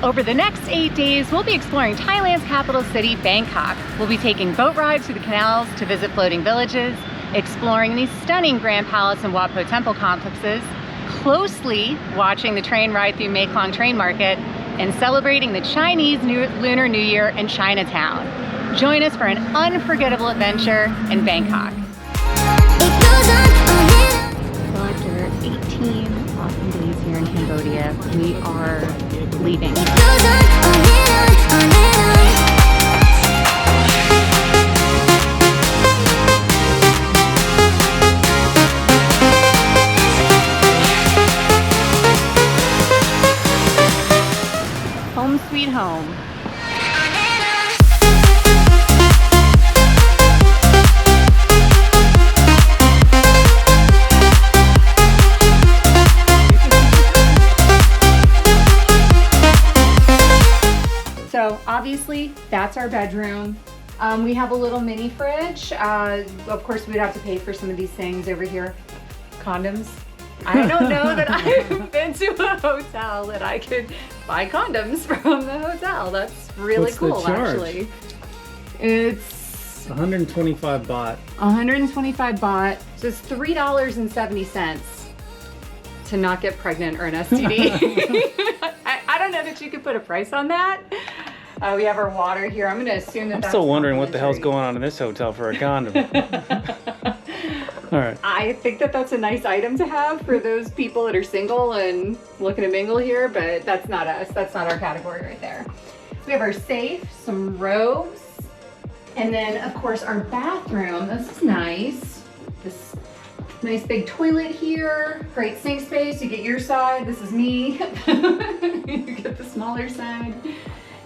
Over the next 8 days, we'll be exploring Thailand's capital city, Bangkok. We'll be taking boat rides through the canals to visit floating villages, exploring the stunning Grand Palace and Wat Pho Temple complexes, closely watching the train ride through Maeklong Train Market, and celebrating the Chinese Lunar New Year in Chinatown. Join us for an unforgettable adventure in Bangkok. So after 18 awesome days here in Cambodia, we are leaving. Home sweet home. So obviously that's our bedroom. We have a little mini fridge. Of course we'd have to pay for some of these things over here. Condoms. I don't know that I've been to a hotel that I could buy condoms from the hotel. That's really cool, actually. It's 125 baht. 125 baht. So it's $3.70 to not get pregnant or an STD. I don't know that you could put a price on that. We have our water here. I'm going to assume that I'm still wondering what the hell's going on in this hotel for a condom. All right. I think that that's a nice item to have for those people that are single and looking to mingle here, but that's not us. That's not our category right there. So we have our safe, some robes, and then of course our bathroom. This is nice. This nice big toilet here, great sink space. You get your side. This is me. You get the smaller side.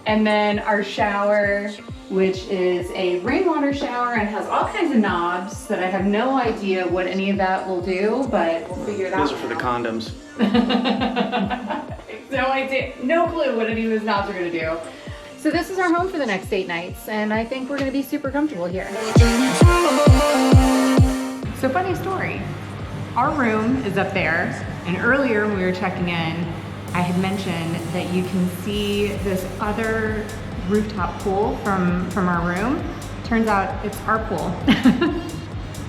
And then our shower, which is a rainwater shower and has all kinds of knobs that I have no idea what any of that will do, but we'll figure it out. Those are for the condoms. No idea, no clue what any of those knobs are gonna do. So this is our home for the next 8 nights, and I think we're gonna be super comfortable here. So funny story, our room is up there, and earlier when we were checking in, I had mentioned that you can see this other rooftop pool from our room. Turns out it's our pool.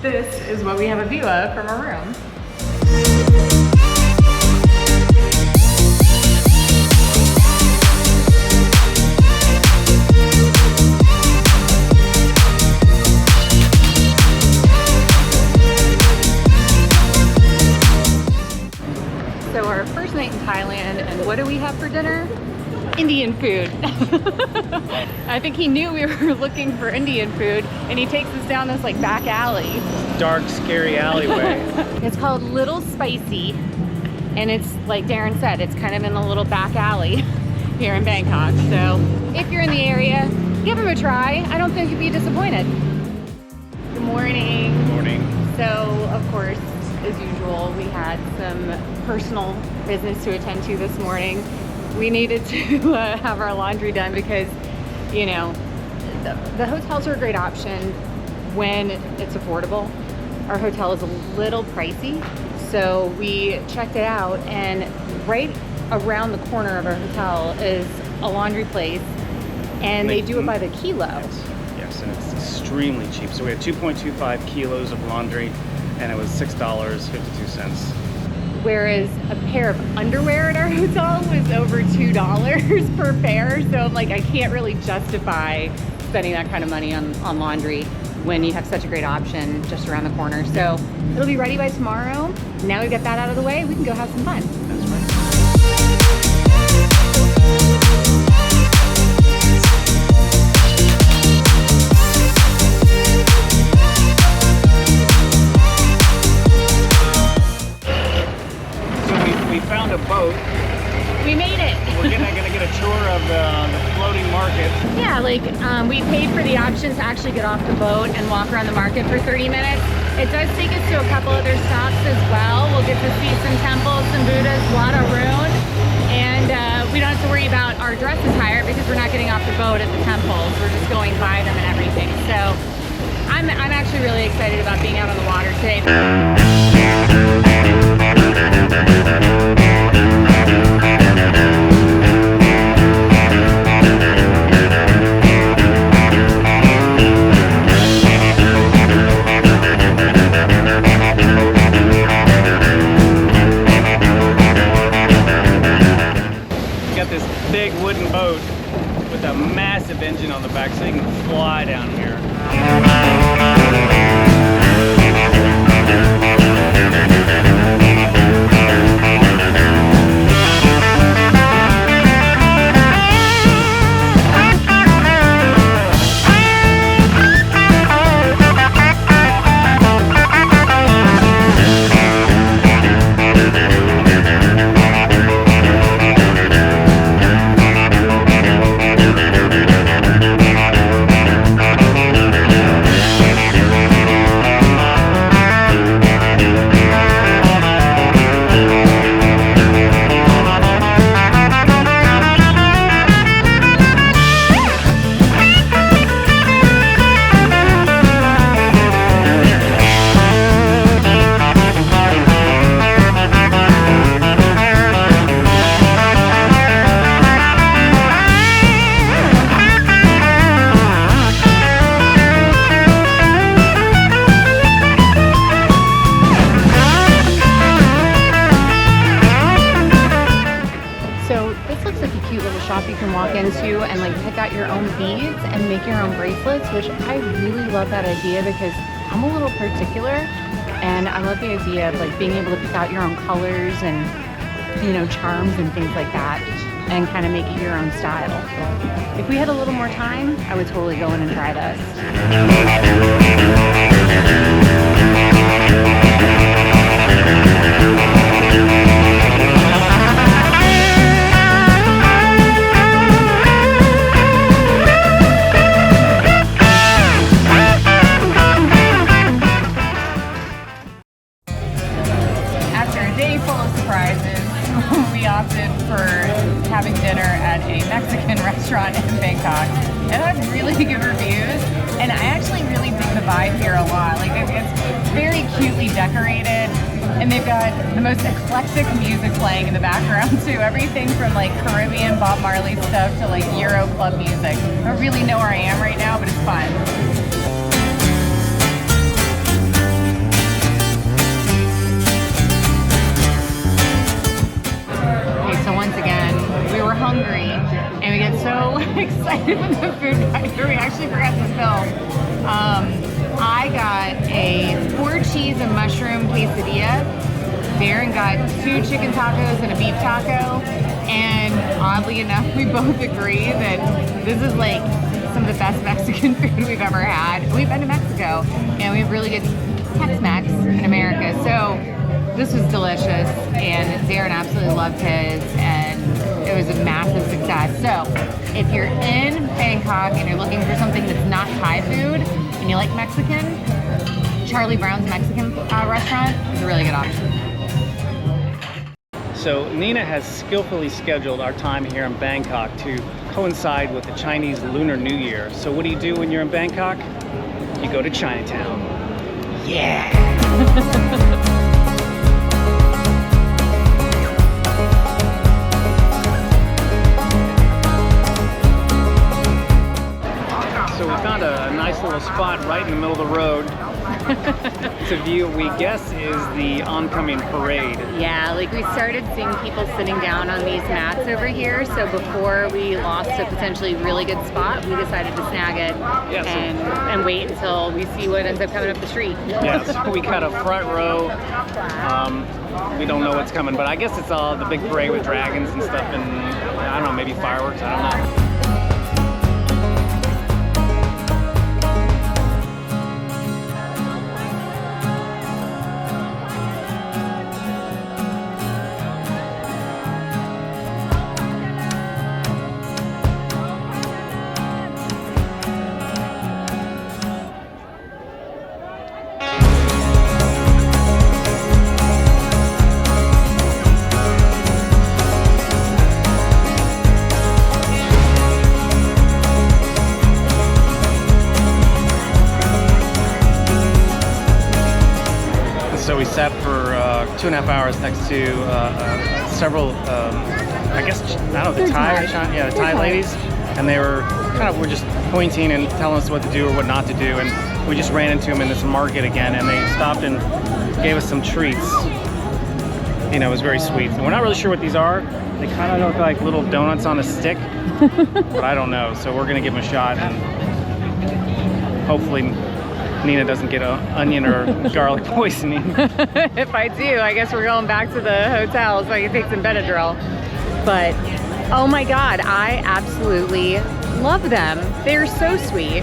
This is what we have a view of from our room. So our first night in Thailand, and what do we have for dinner? Indian food. I think he knew we were looking for Indian food, and he takes us down this like back alley. Dark, scary alleyway. It's called Little Spicy, and it's like Darren said, it's kind of in a little back alley here in Bangkok. So if you're in the area, give them a try. I don't think you'd be disappointed. Good morning. Good morning. So of course, as usual, we had some personal business to attend to this morning. We needed to have our laundry done because, you know, the hotels are a great option when it's affordable. Our hotel is a little pricey, so we checked it out, and right around the corner of our hotel is a laundry place, and they do it by the kilo. Yes, and it's extremely cheap. So we had 2.25 kilos of laundry, and it was $6.52. Whereas a pair of underwear at our hotel was over $2 per pair. So like, I can't really justify spending that kind of money on laundry when you have such a great option just around the corner. So it'll be ready by tomorrow. Now we get that out of the way, we can go have some fun. That's right. A boat. We made it. We're gonna get a tour of the floating market. Yeah, like we paid for the option to actually get off the boat and walk around the market for 30 minutes. It does take us to a couple other stops as well. We'll get to see some temples, some Buddhas, Wat Arun, and we don't have to worry about our dress attire because we're not getting off the boat at the temples. We're just going by them and everything. So I'm actually really excited about being out on the water today. wooden boat with a massive engine on the back so you can fly down here. Into and like pick out your own beads and make your own bracelets, which I really love that idea because I'm a little particular and I love the idea of like being able to pick out your own colors and, you know, charms and things like that and kind of make it your own style. If we had a little more time, I would totally go in and try this. Having dinner at a Mexican restaurant in Bangkok, and I have really good reviews, and I actually really dig the vibe here a lot. Like it's very cutely decorated, and they've got the most eclectic music playing in the background too. Everything from like Caribbean Bob Marley stuff to like Euro club music. I don't really know where I am right now, but it's fun. Hungry and we get so excited with the food factor we actually forgot to film. I got a 4 cheese and mushroom quesadilla. Darren got 2 chicken tacos and a beef taco, and oddly enough we both agree that this is like some of the best Mexican food we've ever had. We've been to Mexico and we have really good Tex-Mex in America, so this was delicious and Darren absolutely loved his, and it was a massive success. So if you're in Bangkok and you're looking for something that's not Thai food and you like Mexican, Charlie Brown's Mexican restaurant is a really good option. So Nina has skillfully scheduled our time here in Bangkok to coincide with the Chinese Lunar New Year. So what do you do when you're in Bangkok? You go to Chinatown. Yeah! So we found a nice little spot right in the middle of the road. It's a view we guess is the oncoming parade. Yeah, like we started seeing people sitting down on these mats over here, so before we lost a potentially really good spot, we decided to snag it and wait until we see what ends up coming up the street. Yeah, so we got a front row. We don't know what's coming, but I guess it's all the big parade with dragons and stuff, and I don't know, maybe fireworks, I don't know. So we sat for 2.5 hours next to several, I guess, I don't know, the Thai ladies, and they were just pointing and telling us what to do or what not to do, and we just ran into them in this market again, and they stopped and gave us some treats. You know, it was very sweet. We're not really sure what these are, They kind of look like little donuts on a stick, but I don't know. So we're gonna give them a shot, and hopefully Nina doesn't get onion or garlic poisoning. If I do, I guess we're going back to the hotel so I can take some Benadryl. But oh my God, I absolutely love them. They're so sweet.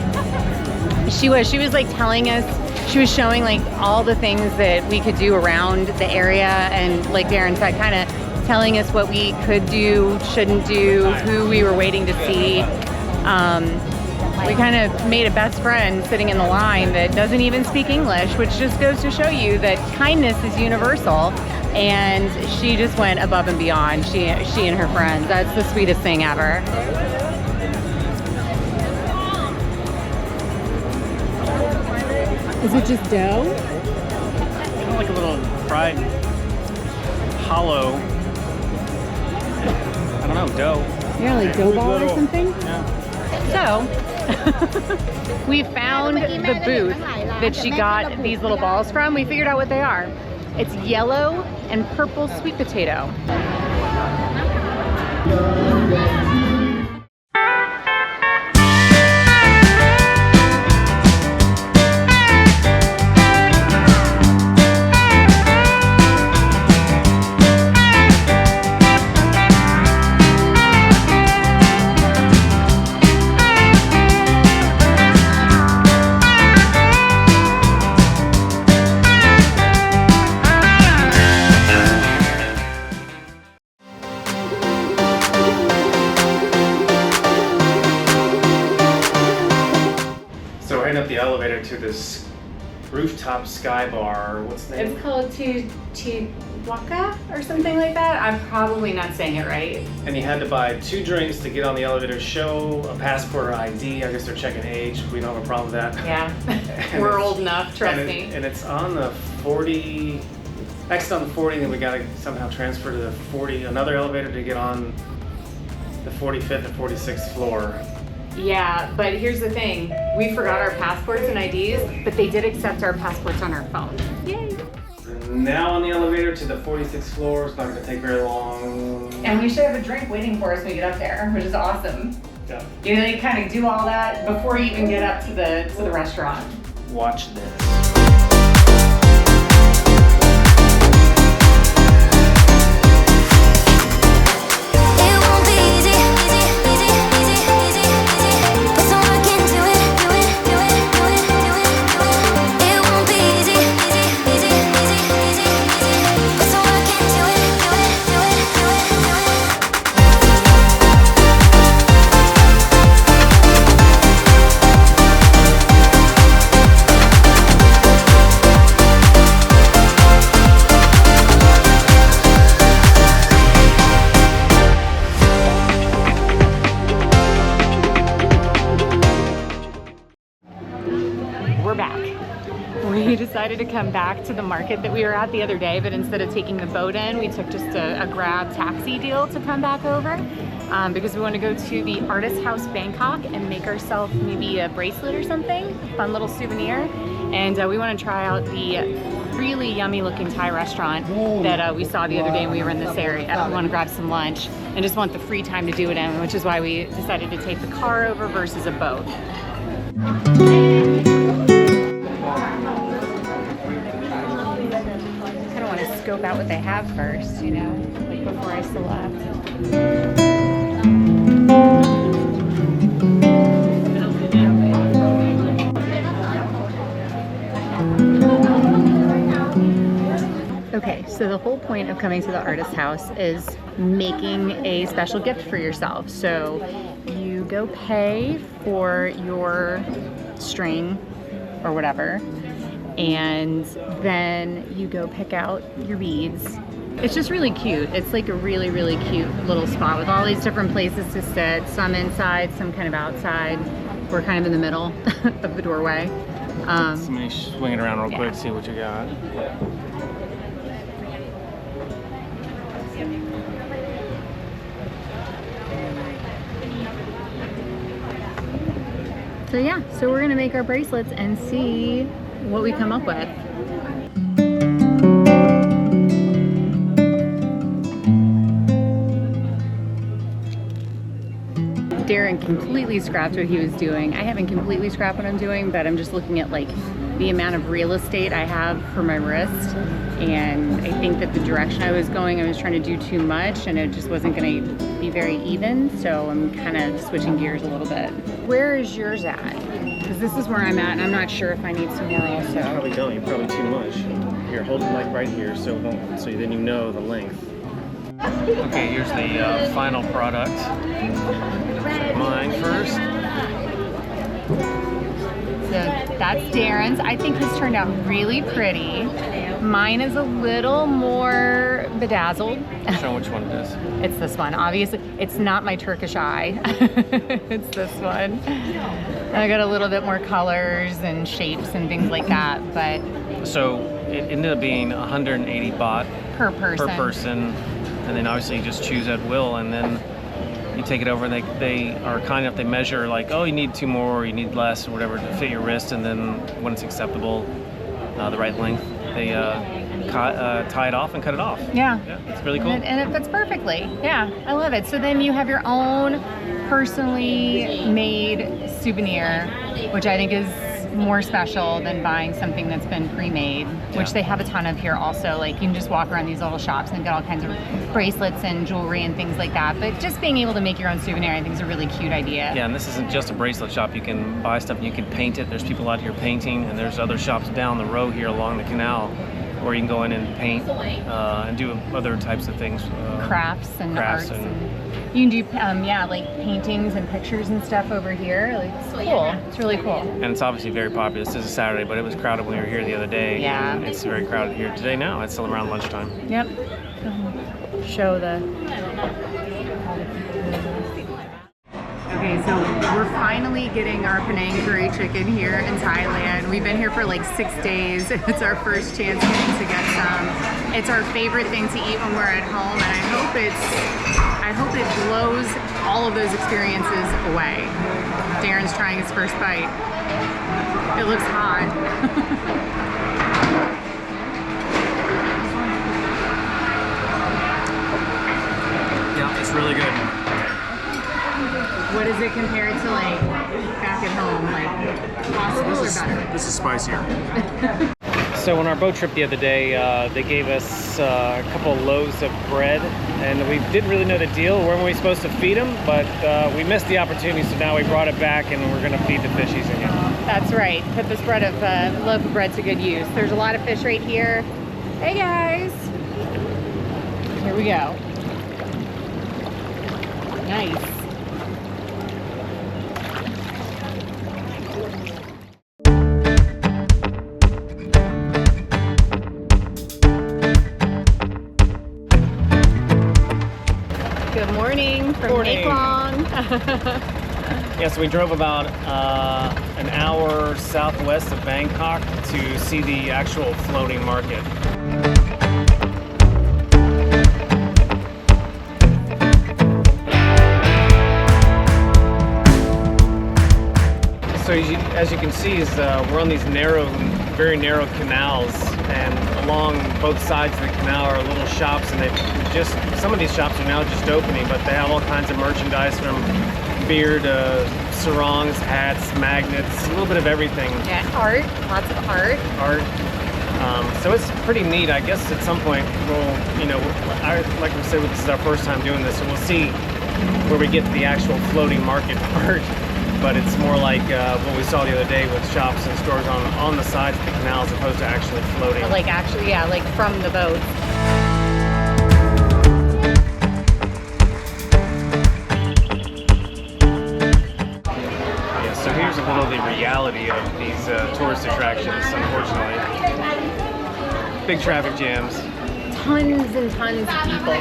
She was like telling us, she was showing like all the things that we could do around the area, and like Darren said, kind of telling us what we could do, shouldn't do, who we were waiting to see. We kind of made a best friend sitting in the line that doesn't even speak English, which just goes to show you that kindness is universal. And she just went above and beyond, she and her friends. That's the sweetest thing ever. Is it just dough? Kind of like a little fried hollow, I don't know, dough. Yeah, like dough ball or something? Yeah. So, we found the booth that she got these little balls from. We figured out what they are. It's yellow and purple sweet potato. Up the elevator to this rooftop sky bar. What's the name? It's called Chihuahua or something like that. I'm probably not saying it right. And you had to buy 2 drinks to get on the elevator, show a passport or ID. I guess they're checking age. We don't have a problem with that. Yeah, we're old enough, trust me. And it's on the 40, exit on the 40, and we got to somehow transfer to the 40, another elevator to get on the 45th and 46th floor. Yeah, but here's the thing. We forgot our passports and IDs, but they did accept our passports on our phone. Yay! Now on the elevator to the 46th floor. It's not going to take very long. And we should have a drink waiting for us when we get up there, which is awesome. Yeah. You know, you kind of do all that before you even get up to the restaurant. Watch this. We decided to come back to the market that we were at the other day, but instead of taking the boat in, we took just a grab taxi deal to come back over because we want to go to the Artist House Bangkok and make ourselves maybe a bracelet or something, a fun little souvenir. And we want to try out the really yummy looking Thai restaurant that we saw the other day when we were in this area. We want to grab some lunch and just want the free time to do it in, which is why we decided to take the car over versus a boat. Scope out what they have first, you know, like before I select. Okay, so the whole point of coming to the Artist House is making a special gift for yourself. So you go pay for your string or whatever, and then you go pick out your beads. It's just really cute. It's like a really, really cute little spot with all these different places to sit, some inside, some kind of outside. We're kind of in the middle of the doorway. Somebody swing it around real quick, see what you got. So yeah, so we're gonna make our bracelets and see what we come up with. Darren completely scrapped what he was doing. I haven't completely scrapped what I'm doing, but I'm just looking at like the amount of real estate I have for my wrist. And I think that the direction I was going, I was trying to do too much and it just wasn't gonna be very even. So I'm kind of switching gears a little bit. Where is yours at? Because this is where I'm at and I'm not sure if I need some more also. You probably don't, you probably too much. Here, hold it like right here so then you know the length. Okay, here's the final product. Check mine first. So that's Darren's. I think his turned out really pretty. Mine is a little more bedazzled. Show which one it is. It's this one. Obviously, it's not my Turkish eye. It's this one. I got a little bit more colors and shapes and things like that, but... So it ended up being 180 baht per person. And then obviously you just choose at will, and then you take it over and they are kind enough, they measure like, oh, you need 2 more or you need less or whatever to fit your wrist, and then when it's acceptable, the right length, they tie it off and cut it off. Yeah. It's really cool. And it fits perfectly. Yeah, I love it. So then you have your own personally made souvenir, which I think is more special than buying something that's been pre-made, which they have a ton of here also. Like you can just walk around these little shops and they've got all kinds of bracelets and jewelry and things like that. But just being able to make your own souvenir, I think is a really cute idea. Yeah, and this isn't just a bracelet shop. You can buy stuff and you can paint it. There's people out here painting, and there's other shops down the road here along the canal where you can go in and paint and do other types of things. Crafts and arts. You can do, like paintings and pictures and stuff over here. Like, it's cool. It's really cool. And it's obviously very popular. This is a Saturday, but it was crowded when we were here the other day. Yeah. And it's very crowded here today now. It's still around lunchtime. Yep. Show the... Okay, so we're finally getting our Penang curry chicken here in Thailand. We've been here for like 6 days. It's our first chance getting to get some. It's our favorite thing to eat when we're at home, and I hope it blows all of those experiences away. Darren's trying his first bite. It looks hot. Yeah, it's really good. What is it compared to like back at home? Like possible or better? This is spicier. So on our boat trip the other day, they gave us a couple loaves of bread, and we didn't really know the deal. Weren't we supposed to feed them? But we missed the opportunity, so now we brought it back, and we're going to feed the fishies again. That's right. Put this loaf of bread to good use. There's a lot of fish right here. Hey guys! Here we go. Nice. Good morning from Maeklong. Yeah, so we drove about an hour southwest of Bangkok to see the actual floating market. So as you can see, we're on these very narrow canals, and along both sides of the canal are little shops, and some of these shops are now just opening, but they have all kinds of merchandise from beer to sarongs, hats, magnets, a little bit of everything. Yeah, art, lots of art. So it's pretty neat. I guess at some point like we said, this is our first time doing this, so we'll see where we get to the actual floating market part. But it's more like what we saw the other day with shops and stores on the sides of the canal as opposed to actually floating. Like actually, yeah, like from the boat. Yeah, so here's a little of the reality of these tourist attractions, unfortunately. Big traffic jams. Tons and tons of people.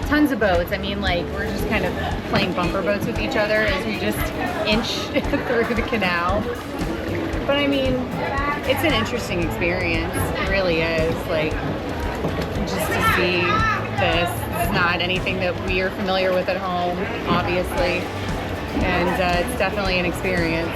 Tons of boats. I mean, like, we're just kind of playing bumper boats with each other as we just inch through the canal. But I mean, it's an interesting experience. It really is. Like, just to see this. It's not anything that we are familiar with at home, obviously. And it's definitely an experience.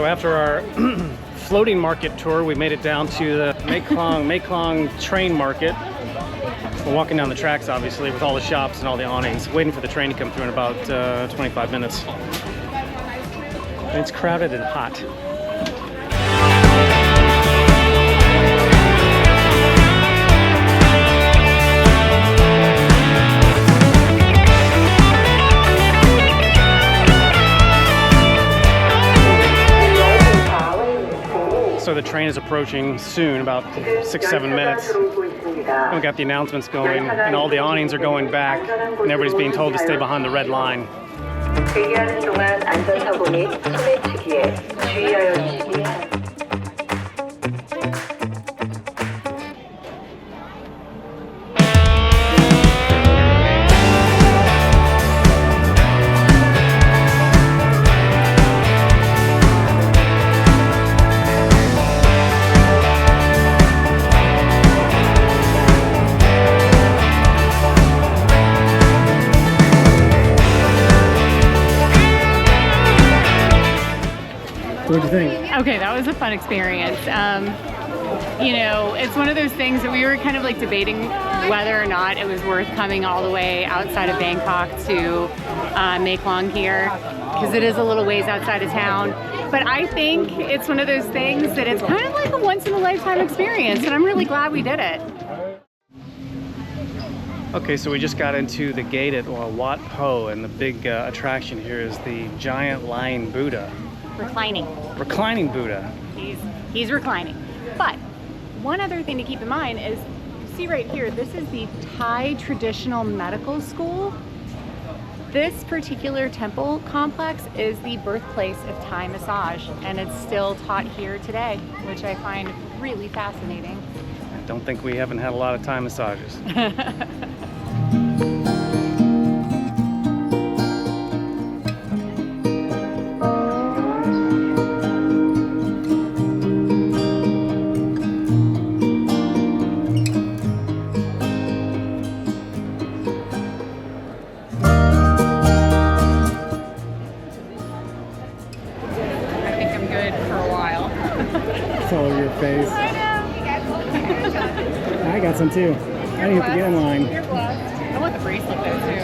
after our floating market tour, we made it down to the Maeklong Train Market. We're walking down the tracks, obviously, with all the shops and all the awnings, waiting for the train to come through in about 25 minutes. And it's crowded and hot. So the train is approaching soon, about 6-7 minutes. And we got the announcements going, and all the awnings are going back, and everybody's being told to stay behind the red line. 대기하는 동안 안전사고 및 소매치기에 주의하여 주시기. What'd you think? Okay, that was a fun experience. You know, it's one of those things that we were kind of like debating whether or not it was worth coming all the way outside of Bangkok to Maeklong here, because it is a little ways outside of town. But I think it's one of those things that it's kind of like a once-in-a-lifetime experience, and I'm really glad we did it. Okay, so we just got into the gate at Wat Pho, and the big attraction here is the giant lion Buddha. Reclining Buddha. He's reclining. But one other thing to keep in mind is, see right here, this is the Thai Traditional Medical School. This particular temple complex is the birthplace of Thai massage, and it's still taught here today, which I find really fascinating. I don't think we haven't had a lot of Thai massages. All over your face. I know. I got some too. I didn't have to get in line. You're blessed. I want the bracelet though too.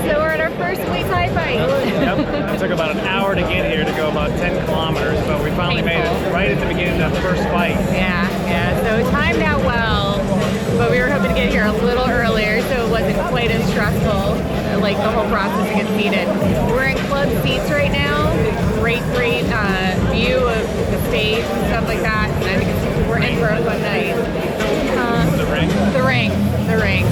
So we're at our first Muay Thai fight. Yep. It took about an hour to get here to go about 10 kilometers, but we finally made it right at the beginning of the first fight. Yeah. So it timed out well, but we were hoping to get here a little earlier so it wasn't quite as stressful, like the whole process to get seated. We're in club seats right now. Great view of the stage and stuff like that. And I think we're in for a fun night. The ring? The ring. The ring.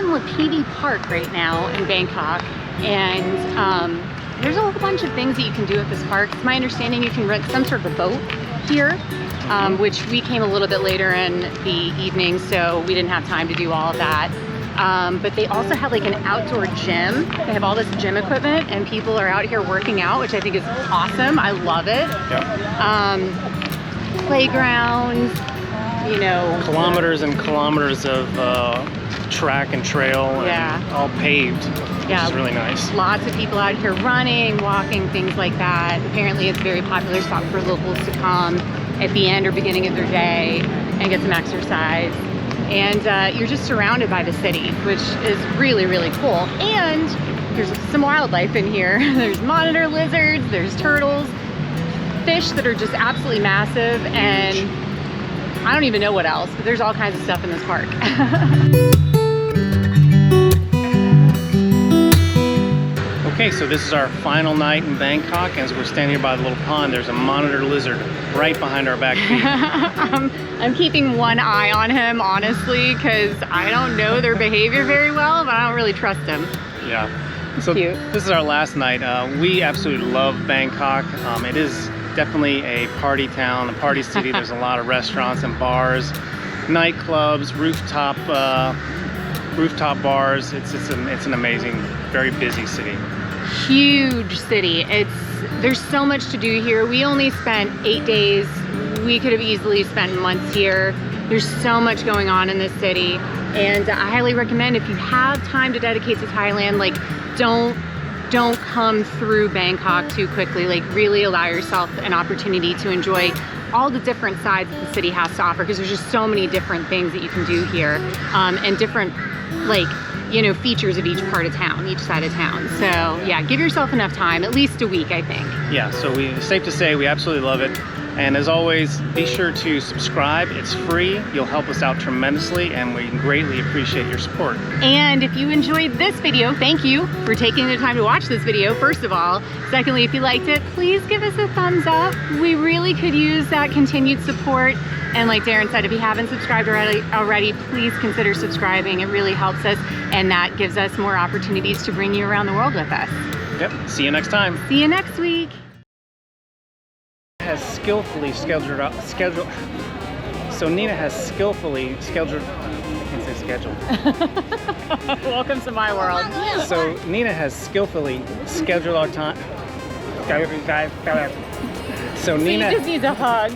Lumphini Park right now in Bangkok, and there's a whole bunch of things that you can do at this park. It's my understanding you can rent some sort of a boat here, which we came a little bit later in the evening, so we didn't have time to do all of that. But they also have like an outdoor gym. They have all this gym equipment, and people are out here working out, which I think is awesome. I love it. Yep. Playgrounds, you know. Kilometers and kilometers of track and trail, and all paved, which is really nice. Lots of people out here running, walking, things like that. Apparently it's a very popular spot for locals to come at the end or beginning of their day and get some exercise. And you're just surrounded by the city, which is really, really cool. And there's some wildlife in here. There's monitor lizards, there's turtles, fish that are just absolutely massive, and I don't even know what else, but there's all kinds of stuff in this park. Okay, so this is our final night in Bangkok. As we're standing here by the little pond, there's a monitor lizard right behind our back feet. I'm keeping one eye on him, honestly, because I don't know their behavior very well, but I don't really trust him. Yeah. So Cute. This is our last night. We absolutely love Bangkok. It is definitely a party town, a party city. There's a lot of restaurants and bars, nightclubs, rooftop bars. It's an amazing, very busy city. Huge city. There's so much to do here. We only spent 8 days. We could have easily spent months here. There's so much going on in this city, and I highly recommend, if you have time to dedicate to Thailand, like don't come through Bangkok too quickly. Like, really allow yourself an opportunity to enjoy all the different sides that the city has to offer, because there's just so many different things that you can do here, and different, like, you know, features of each part of town, each side of town. So yeah, give yourself enough time, at least a week, I think. Yeah, so it's safe to say we absolutely love it. And as always, be sure to subscribe. It's free. You'll help us out tremendously, and we greatly appreciate your support. And if you enjoyed this video, thank you for taking the time to watch this video, first of all. Secondly, if you liked it, please give us a thumbs up. We really could use that continued support. And like Darren said, if you haven't subscribed already, please consider subscribing. It really helps us, and that gives us more opportunities to bring you around the world with us. Yep, see you next time. See you next week. Has skillfully scheduled. So Nina has skillfully scheduled. I can't say scheduled. Welcome to my world. So Nina has skillfully scheduled our time. So Nina just needs a hug.